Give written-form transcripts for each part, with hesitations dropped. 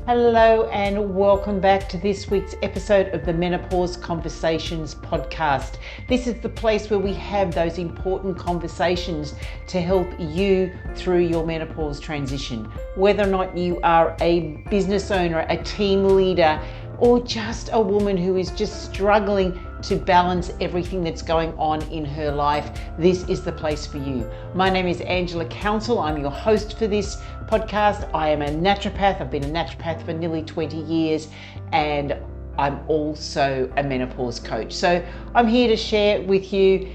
Hello and welcome back to this week's episode of the Menopause Conversations podcast. This is the place where we have those important conversations to help you through your menopause transition. Whether or not you are a business owner, a team leader, or just a woman who is just struggling to balance everything that's going on in her life, this is the place for you. My name is Angela Council. I'm your host for this podcast. I am a naturopath. I've been a naturopath for nearly 20 years, and I'm also a menopause coach. So I'm here to share with you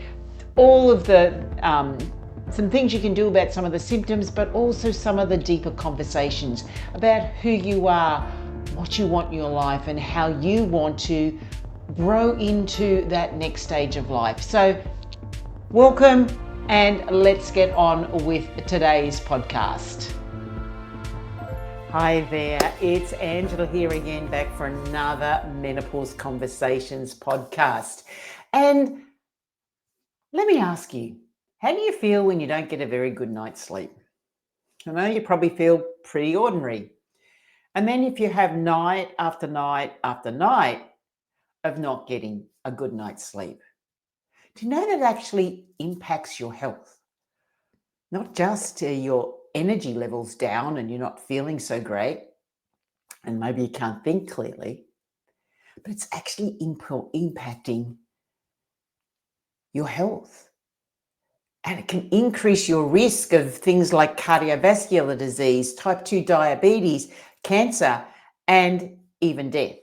all of the some things you can do about some of the symptoms, but also some of the deeper conversations about who you are, what you want in your life, and how you want to grow into that next stage of life. So welcome, and let's get on with today's podcast. Hi there, it's Angela here again, back for another Menopause Conversations podcast. And let me ask you, how do you feel when you don't get a very good night's sleep? I know you probably feel pretty ordinary. And then if you have night after night after night of not getting a good night's sleep, do you know that actually impacts your health? Not just your energy levels down and you're not feeling so great, and maybe you can't think clearly, but it's actually impacting your health. And it can increase your risk of things like cardiovascular disease, type 2 diabetes, cancer, and even death.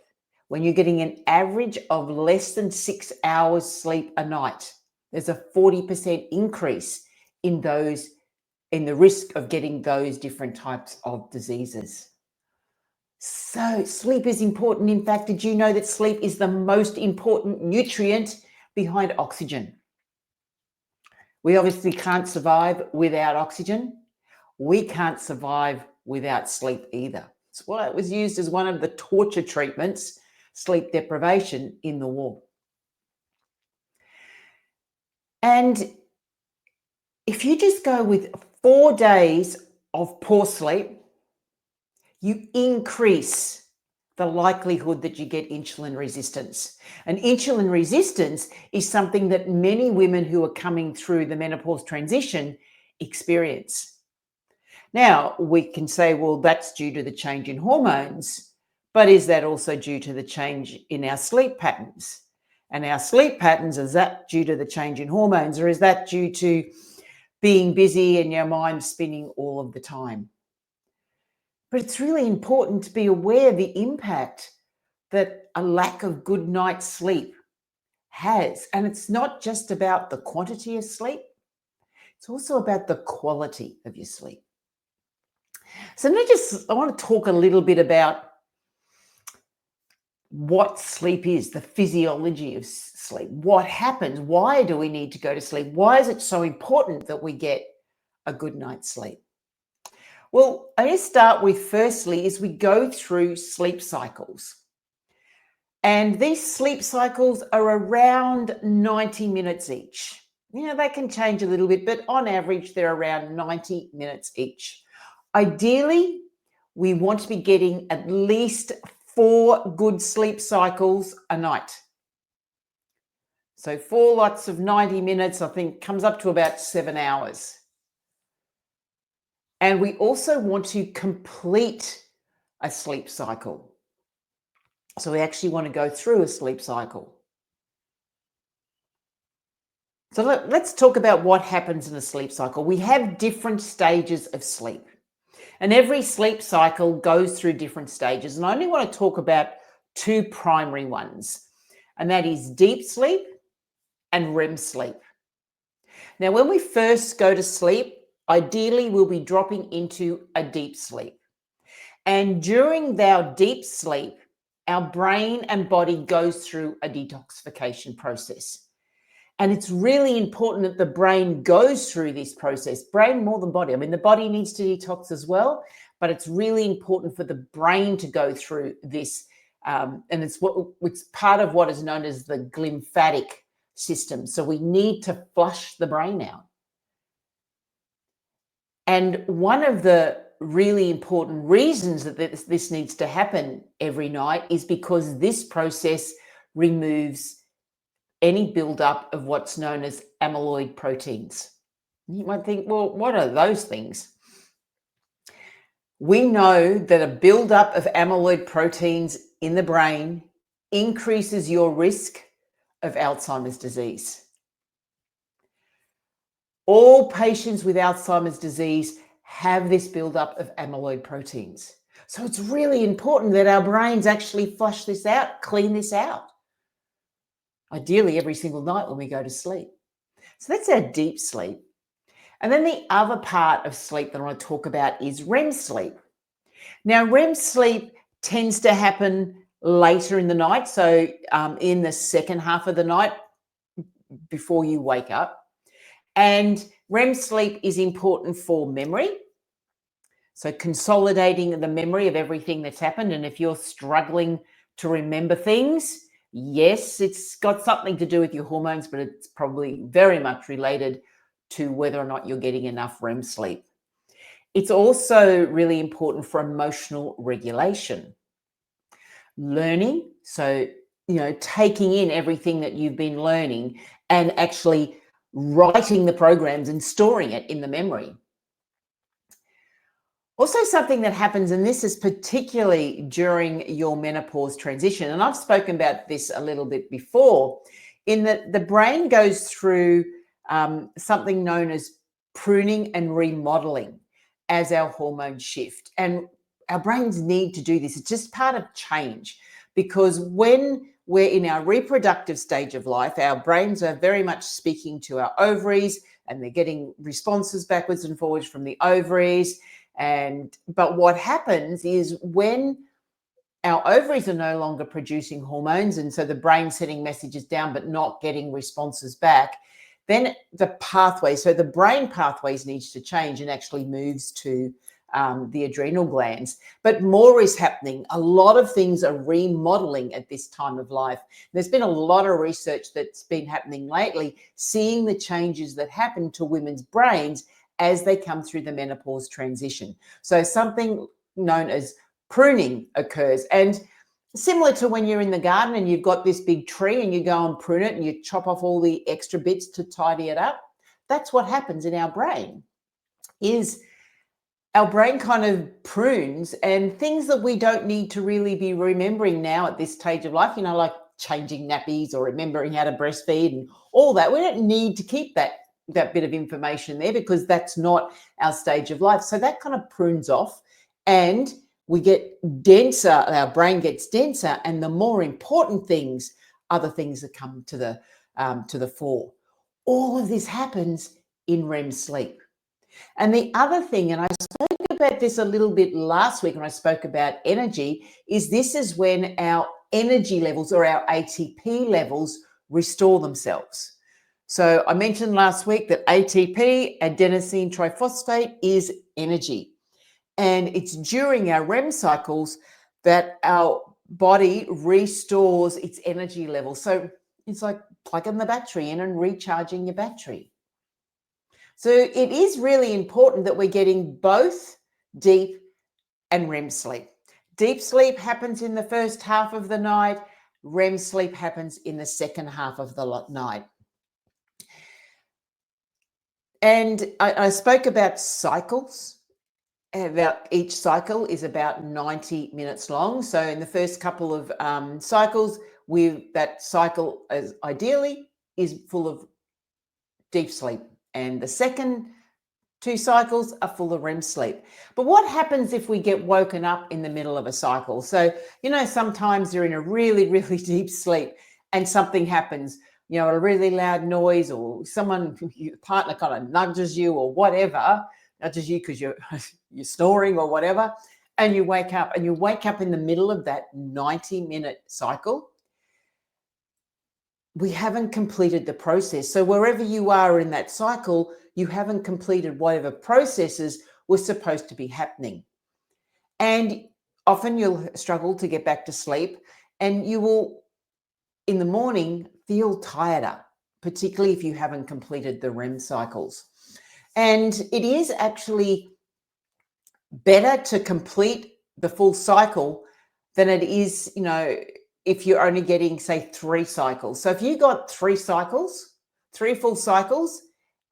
When you're getting an average of less than 6 hours sleep a night, there's a 40% increase in the risk of getting those different types of diseases. So sleep is important. In fact, did you know that sleep is the most important nutrient behind oxygen? We obviously can't survive without oxygen. We can't survive without sleep either. That's why it was used as one of the torture treatments, sleep deprivation, in the war. And if you just go with 4 days of poor sleep, you increase the likelihood that you get insulin resistance. And insulin resistance is something that many women who are coming through the menopause transition experience. Now, we can say, well, that's due to the change in hormones, but is that also due to the change in our sleep patterns? And our sleep patterns, is that due to the change in hormones, or is that due to being busy and your mind spinning all of the time? But it's really important to be aware of the impact that a lack of good night's sleep has. And it's not just about the quantity of sleep, it's also about the quality of your sleep. So I want to talk a little bit about what sleep is, the physiology of sleep. What happens? Why do we need to go to sleep? Why is it so important that we get a good night's sleep? Well, I just start with, firstly, is we go through sleep cycles. And these sleep cycles are around 90 minutes each. They can change a little bit, but on average, they're around 90 minutes each. Ideally, we want to be getting at least 4 good sleep cycles a night. So 4 lots of 90 minutes, I think, comes up to about 7 hours. And we also want to complete a sleep cycle. So we actually want to go through a sleep cycle. So let's talk about what happens in a sleep cycle. We have different stages of sleep. And every sleep cycle goes through different stages. And I only want to talk about 2 primary ones. And that is deep sleep and REM sleep. Now, when we first go to sleep, ideally we'll be dropping into a deep sleep. And during our deep sleep, our brain and body goes through a detoxification process. And it's really important that the brain goes through this process, brain more than body. I mean, the body needs to detox as well, but it's really important for the brain to go through this. And it's part of what is known as the glymphatic system. So we need to flush the brain out. And one of the really important reasons that this needs to happen every night is because this process removes any buildup of what's known as amyloid proteins. You might think, well, what are those things? We know that a buildup of amyloid proteins in the brain increases your risk of Alzheimer's disease. All patients with Alzheimer's disease have this buildup of amyloid proteins. So it's really important that our brains actually flush this out, clean this out. Ideally, every single night when we go to sleep. So that's our deep sleep. And then the other part of sleep that I want to talk about is REM sleep. Now, REM sleep tends to happen later in the night. So in the second half of the night before you wake up. And REM sleep is important for memory. So consolidating the memory of everything that's happened. And if you're struggling to remember things, yes, it's got something to do with your hormones, but it's probably very much related to whether or not you're getting enough REM sleep. It's also really important for emotional regulation. Learning, so, taking in everything that you've been learning and actually writing the programs and storing it in the memory. Also, something that happens, and this is particularly during your menopause transition, and I've spoken about this a little bit before, in that the brain goes through something known as pruning and remodeling as our hormones shift. And our brains need to do this. It's just part of change, because when we're in our reproductive stage of life, our brains are very much speaking to our ovaries, and they're getting responses backwards and forwards from the ovaries. But what happens is when our ovaries are no longer producing hormones, and so the brain's sending messages down but not getting responses back, then the pathway, so the brain pathways needs to change and actually moves to the adrenal glands. But more is happening. A lot of things are remodeling at this time of life. There's been a lot of research that's been happening lately, seeing the changes that happen to women's brains as they come through the menopause transition. So something known as pruning occurs. And similar to when you're in the garden and you've got this big tree and you go and prune it and you chop off all the extra bits to tidy it up, that's what happens in our brain. Is our brain kind of prunes, and things that we don't need to really be remembering now at this stage of life, like changing nappies or remembering how to breastfeed and all that. We don't need to keep that bit of information there, because that's not our stage of life. So that kind of prunes off, and we get denser, our brain gets denser, and the more important things are the things that come to the fore. All of this happens in REM sleep. And the other thing, and I spoke about this a little bit last week when I spoke about energy, is this is when our energy levels, or our ATP levels, restore themselves. So I mentioned last week that ATP, adenosine triphosphate, is energy. And it's during our REM cycles that our body restores its energy level. So it's like plugging the battery in and recharging your battery. So it is really important that we're getting both deep and REM sleep. Deep sleep happens in the first half of the night. REM sleep happens in the second half of the night. And I spoke about cycles. About each cycle is about 90 minutes long. So in the first couple of cycles, that cycle ideally is full of deep sleep. And the second 2 cycles are full of REM sleep. But what happens if we get woken up in the middle of a cycle? So, sometimes you're in a really, really deep sleep and something happens, a really loud noise, or your partner kind of nudges you or whatever, nudges you because you're snoring or whatever, and you wake up in the middle of that 90-minute cycle. We haven't completed the process. So wherever you are in that cycle, you haven't completed whatever processes were supposed to be happening. And often you'll struggle to get back to sleep, and you will, in the morning, feel tireder, particularly if you haven't completed the REM cycles. And it is actually better to complete the full cycle than it is, if you're only getting, say, 3 cycles. So if you got 3 cycles, 3 full cycles,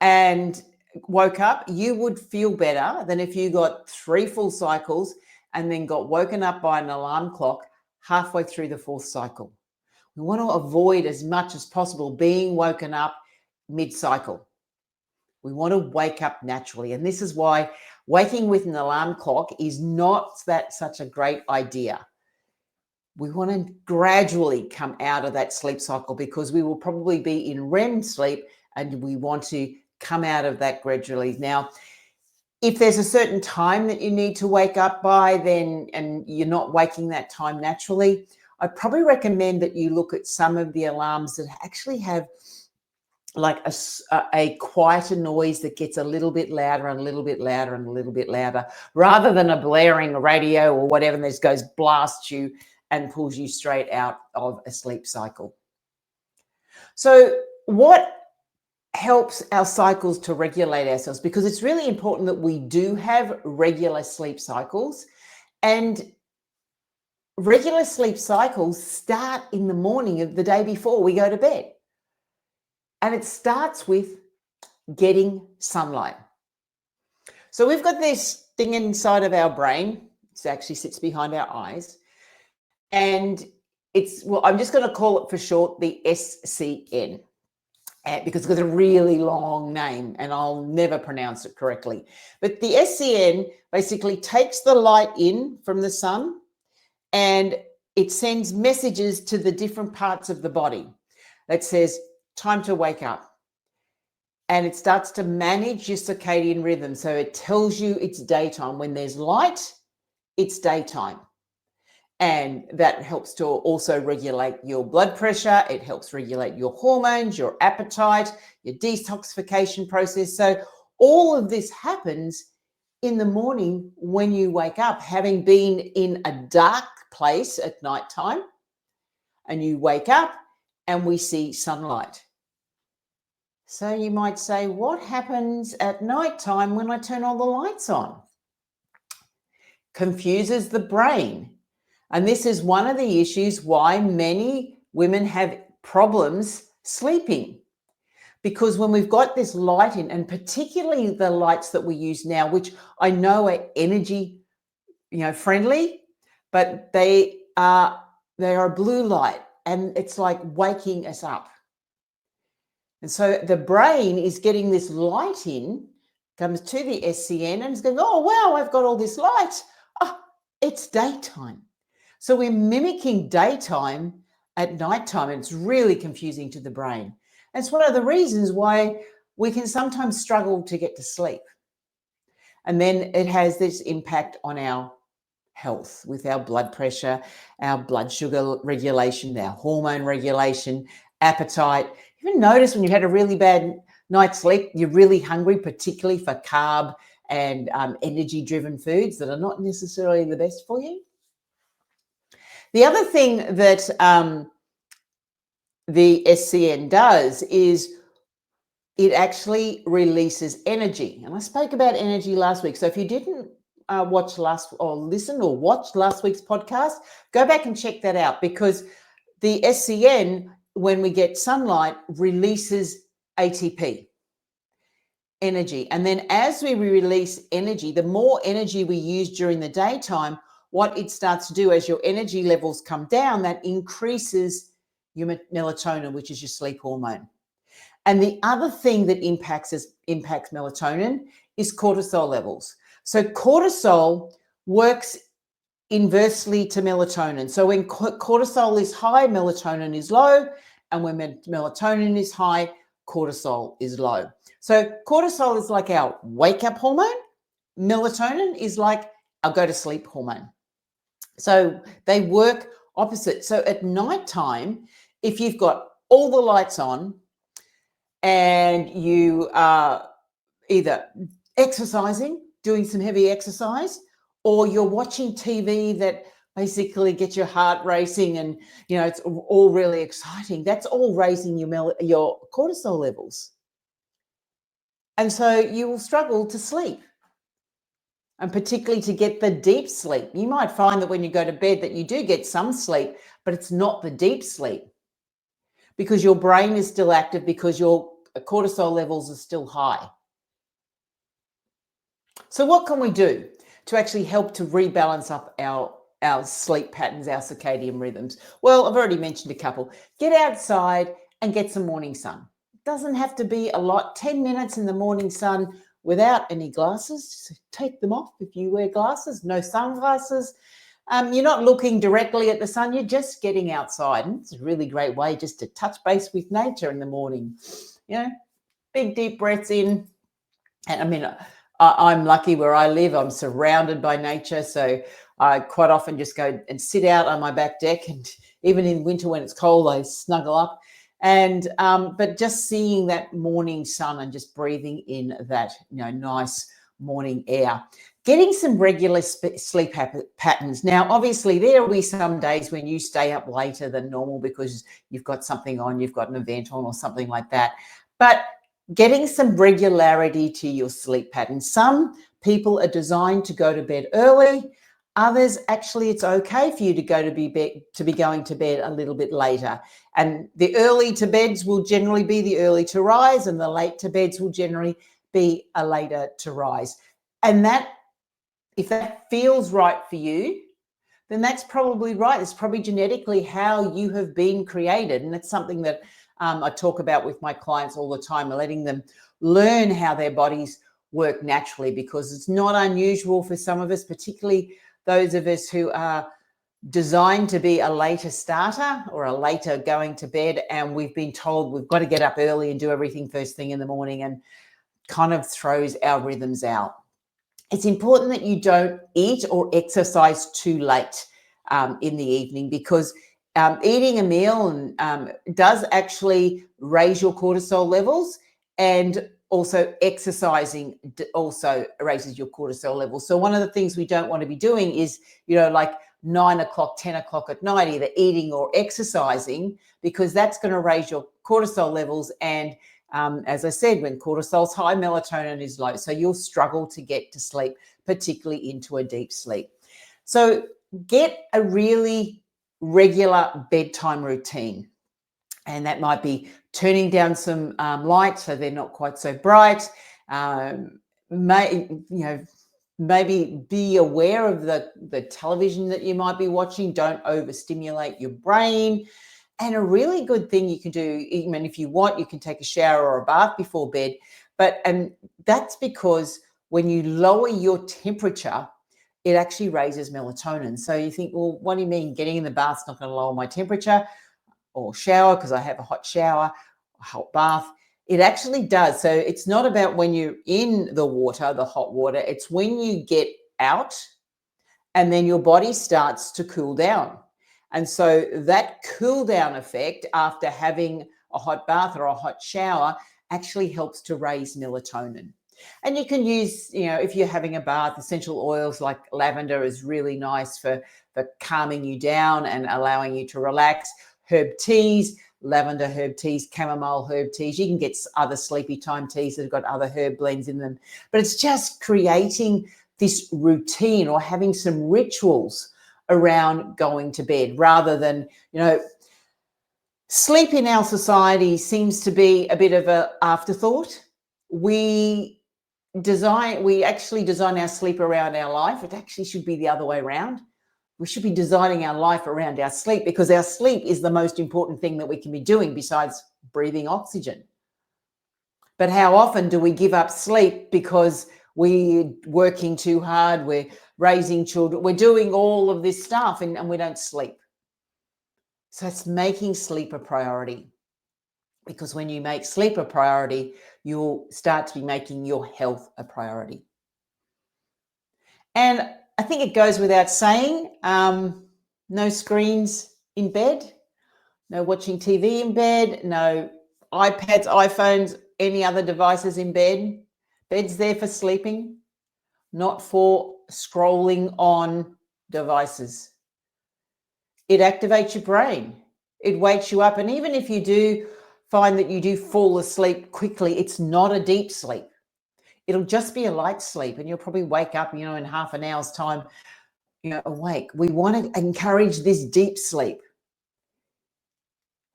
and woke up, you would feel better than if you got 3 full cycles and then got woken up by an alarm clock halfway through the 4th cycle. We want to avoid as much as possible being woken up mid-cycle. We want to wake up naturally. And this is why waking with an alarm clock is not such a great idea. We want to gradually come out of that sleep cycle because we will probably be in REM sleep, and we want to come out of that gradually. Now, if there's a certain time that you need to wake up by, and you're not waking that time naturally, I'd probably recommend that you look at some of the alarms that actually have like a quieter noise that gets a little bit louder and a little bit louder and a little bit louder, rather than a blaring radio or whatever, and this goes blasts you and pulls you straight out of a sleep cycle. So what helps our cycles to regulate ourselves? Because it's really important that we do have regular sleep cycles, and regular sleep cycles start in the morning of the day before we go to bed. And it starts with getting sunlight. So we've got this thing inside of our brain. It actually sits behind our eyes. And I'm just going to call it for short the SCN, because it's got a really long name and I'll never pronounce it correctly. But the SCN basically takes the light in from the sun and it sends messages to the different parts of the body that says, time to wake up. And it starts to manage your circadian rhythm. So it tells you it's daytime. When there's light, it's daytime. And that helps to also regulate your blood pressure. It helps regulate your hormones, your appetite, your detoxification process. So all of this happens in the morning when you wake up, having been in a dark place at nighttime, and you wake up and we see sunlight. So you might say, what happens at nighttime when I turn all the lights on? Confuses the brain. And this is one of the issues why many women have problems sleeping. Because when we've got this light in, and particularly the lights that we use now, which I know are energy, friendly, but they are blue light, and it's like waking us up. And so the brain is getting this light in, comes to the SCN, and it's going, oh, wow, I've got all this light. Oh, it's daytime. So we're mimicking daytime at nighttime, and it's really confusing to the brain. And it's one of the reasons why we can sometimes struggle to get to sleep. And then it has this impact on our health with our blood pressure, our blood sugar regulation, our hormone regulation, appetite. You ever notice when you had a really bad night's sleep, you're really hungry, particularly for carb and energy-driven foods that are not necessarily the best for you? The other thing that the SCN does is it actually releases energy. And I spoke about energy last week. So if you didn't watch last week's podcast, go back and check that out, because the SCN, when we get sunlight, releases ATP, energy. And then as we release energy, the more energy we use during the daytime, what it starts to do as your energy levels come down, that increases your melatonin, which is your sleep hormone. And the other thing that impacts melatonin is cortisol levels. So cortisol works inversely to melatonin. So when cortisol is high, melatonin is low. And when melatonin is high, cortisol is low. So cortisol is like our wake-up hormone. Melatonin is like our go-to-sleep hormone. So they work opposite. So at nighttime, if you've got all the lights on and you are either exercising, doing some heavy exercise, or you're watching TV that basically gets your heart racing and, it's all really exciting, that's all raising your cortisol levels. And so you will struggle to sleep. and particularly to get the deep sleep. You might find that when you go to bed that you do get some sleep, but it's not the deep sleep because your brain is still active, because your cortisol levels are still high. So what can we do to actually help to rebalance up our sleep patterns, our circadian rhythms? Well, I've already mentioned a couple. Get outside and get some morning sun. It doesn't have to be a lot. 10 minutes in the morning sun without any glasses. Take them off if you wear glasses. No sunglasses. You're not looking directly at the sun. You're just getting outside. And it's a really great way just to touch base with nature in the morning. You know, big deep breaths in. And I mean, I'm lucky where I live. I'm surrounded by nature. So I quite often just go and sit out on my back deck. And even in winter when it's cold, I snuggle up. And but just seeing that morning sun and just breathing in that, nice morning air. Getting some regular sleep patterns. Now, obviously, there will be some days when you stay up later than normal because you've got something on, you've got an event on or something like that. But getting some regularity to your sleep pattern. Some people are designed to go to bed early. Others, actually, it's okay for you to be going to bed a little bit later. And the early to beds will generally be the early to rise, and the late to beds will generally be a later to rise. And that, if that feels right for you, then that's probably right. It's probably genetically how you have been created. And it's something that I talk about with my clients all the time, letting them learn how their bodies work naturally, because it's not unusual for some of us, particularly those of us who are designed to be a later starter or a later going to bed, and we've been told we've got to get up early and do everything first thing in the morning, and kind of throws our rhythms out. It's important that you don't eat or exercise too late in the evening, because eating a meal does actually raise your cortisol levels, and also exercising also raises your cortisol levels. So one of the things we don't want to be doing is, like 9 o'clock, 10 o'clock at night, either eating or exercising, because that's going to raise your cortisol levels. And as I said, when cortisol's high, melatonin is low. So you'll struggle to get to sleep, particularly into a deep sleep. So get a really regular bedtime routine. And that might be turning down some lights so they're not quite so bright. Maybe be aware of the television that you might be watching. Don't overstimulate your brain. And a really good thing you can do, even if you want, you can take a shower or a bath before bed. And that's because when you lower your temperature, it actually raises melatonin. So you think, well, what do you mean getting in the bath's not going to lower my temperature? Or shower, because I have a hot shower, a hot bath. It actually does. So it's not about when you're in the water, the hot water. It's when you get out and then your body starts to cool down. And so that cool down effect after having a hot bath or a hot shower actually helps to raise melatonin. And you can use, if you're having a bath, essential oils like lavender is really nice for calming you down and allowing you to relax. Herb teas, lavender herb teas, chamomile herb teas. You can get other sleepy time teas that have got other herb blends in them. But it's just creating this routine or having some rituals around going to bed, rather than, sleep in our society seems to be a bit of an afterthought. We actually design our sleep around our life. It actually should be the other way around. We should be designing our life around our sleep, because our sleep is the most important thing that we can be doing besides breathing oxygen. But how often do we give up sleep because we're working too hard, we're raising children, we're doing all of this stuff and we don't sleep? So it's making sleep a priority, because when you make sleep a priority, you'll start to be making your health a priority. And I think it goes without saying, no screens in bed, no watching TV in bed, no iPads, iPhones, any other devices in bed. Bed's there for sleeping, not for scrolling on devices. It activates your brain. It wakes you up. And even if you do find that you do fall asleep quickly, it's not a deep sleep. it'll just be a light sleep and you'll probably wake up, in half an hour's time, awake. We want to encourage this deep sleep.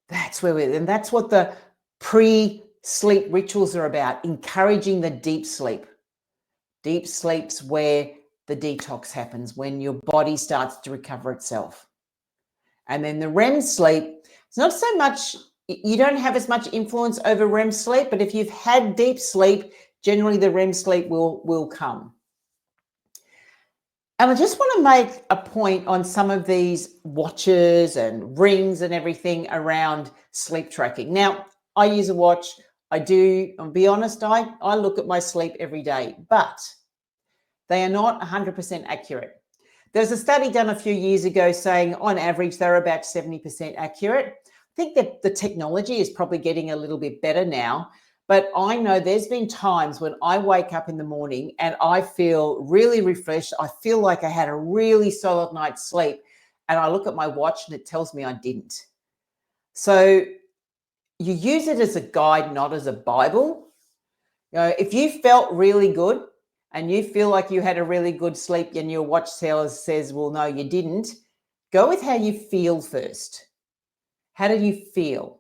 And that's what the pre-sleep rituals are about, encouraging the deep sleep. Deep sleep's where the detox happens, when your body starts to recover itself. And then the REM sleep, it's not so much, you don't have as much influence over REM sleep, but if you've had deep sleep, generally the REM sleep will come. And I just want to make a point on some of these watches and rings and everything around sleep tracking. Now, I use a watch. I'll be honest, I look at my sleep every day, but they are not 100% accurate. There's a study done a few years ago saying on average, they're about 70% accurate. I think that the technology is probably getting a little bit better now. But I know there's been times when I wake up in the morning and I feel really refreshed. I feel like I had a really solid night's sleep. And I look at my watch and it tells me I didn't. So you use it as a guide, not as a Bible. If you felt really good and you feel like you had a really good sleep and your watch says, well, no, you didn't, go with how you feel first. How do you feel?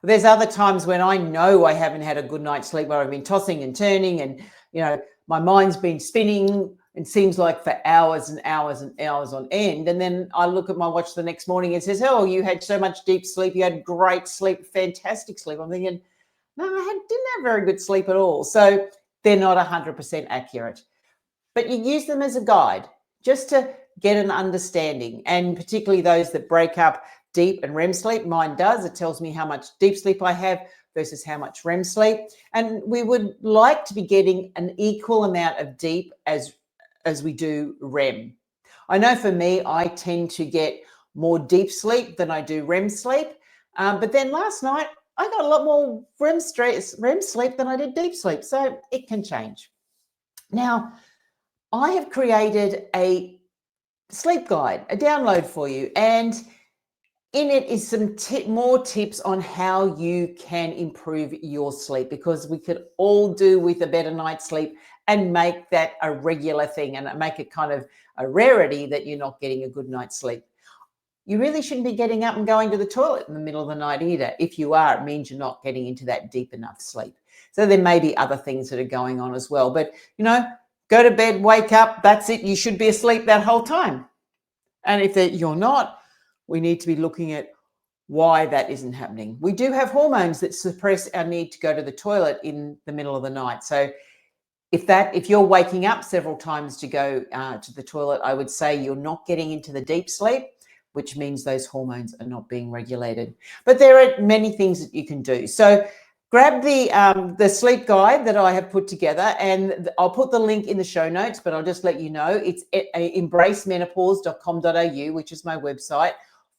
There's other times when I know I haven't had a good night's sleep, where I've been tossing and turning and, my mind's been spinning and seems like for hours and hours and hours on end. And then I look at my watch the next morning and it says, oh, you had so much deep sleep. You had great sleep, fantastic sleep. I'm thinking, no, didn't have very good sleep at all. So they're not 100% accurate. But you use them as a guide just to get an understanding, and particularly those that break up deep and REM sleep. Mine does. It tells me how much deep sleep I have versus how much REM sleep. And we would like to be getting an equal amount of deep as we do REM. I know for me, I tend to get more deep sleep than I do REM sleep. But then last night, I got a lot more REM sleep than I did deep sleep. So it can change. Now, I have created a sleep guide, a download for you. And in it is some more tips on how you can improve your sleep, because we could all do with a better night's sleep and make that a regular thing and make it kind of a rarity that you're not getting a good night's sleep. You really shouldn't be getting up and going to the toilet in the middle of the night either. If you are, it means you're not getting into that deep enough sleep. So there may be other things that are going on as well. But, go to bed, wake up, that's it. You should be asleep that whole time. And if you're not, we need to be looking at why that isn't happening. We do have hormones that suppress our need to go to the toilet in the middle of the night. So if you're waking up several times to go to the toilet, I would say you're not getting into the deep sleep, which means those hormones are not being regulated. But there are many things that you can do. So grab the sleep guide that I have put together, and I'll put the link in the show notes, but I'll just let you know it's embracemenopause.com.au, which is my website,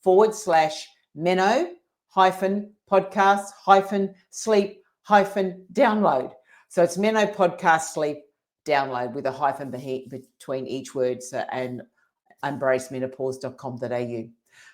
/meno-podcast-sleep-download. So it's Meno Podcast Sleep Download with a hyphen between each word, and embracemenopause.com.au.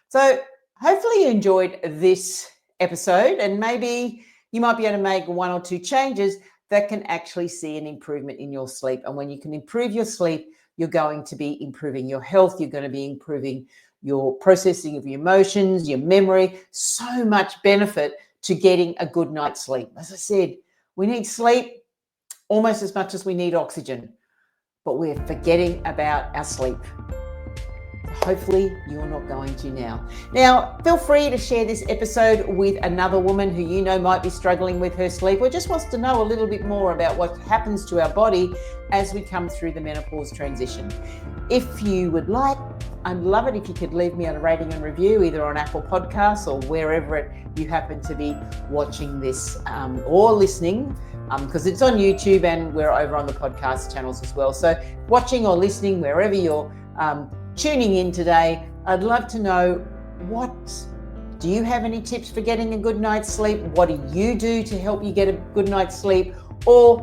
So hopefully you enjoyed this episode, and maybe you might be able to make one or two changes that can actually see an improvement in your sleep. And when you can improve your sleep, you're going to be improving your health. You're going to be improving your processing of your emotions, your memory. So much benefit to getting a good night's sleep. As I said, we need sleep almost as much as we need oxygen, but we're forgetting about our sleep. Hopefully you're not going to now. Now, feel free to share this episode with another woman who might be struggling with her sleep, or just wants to know a little bit more about what happens to our body as we come through the menopause transition. If you would like, I'd love it if you could leave me a rating and review, either on Apple Podcasts or wherever you happen to be watching this or listening, because it's on YouTube and we're over on the podcast channels as well. So watching or listening, wherever you're tuning in today, I'd love to know, do you have any tips for getting a good night's sleep? What do you do to help you get a good night's sleep? Or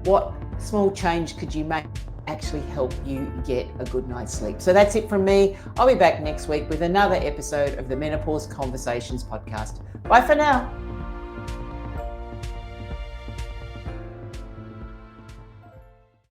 what small change could you make actually help you get a good night's sleep? So that's it from me. I'll be back next week with another episode of the Menopause Conversations podcast. Bye for now.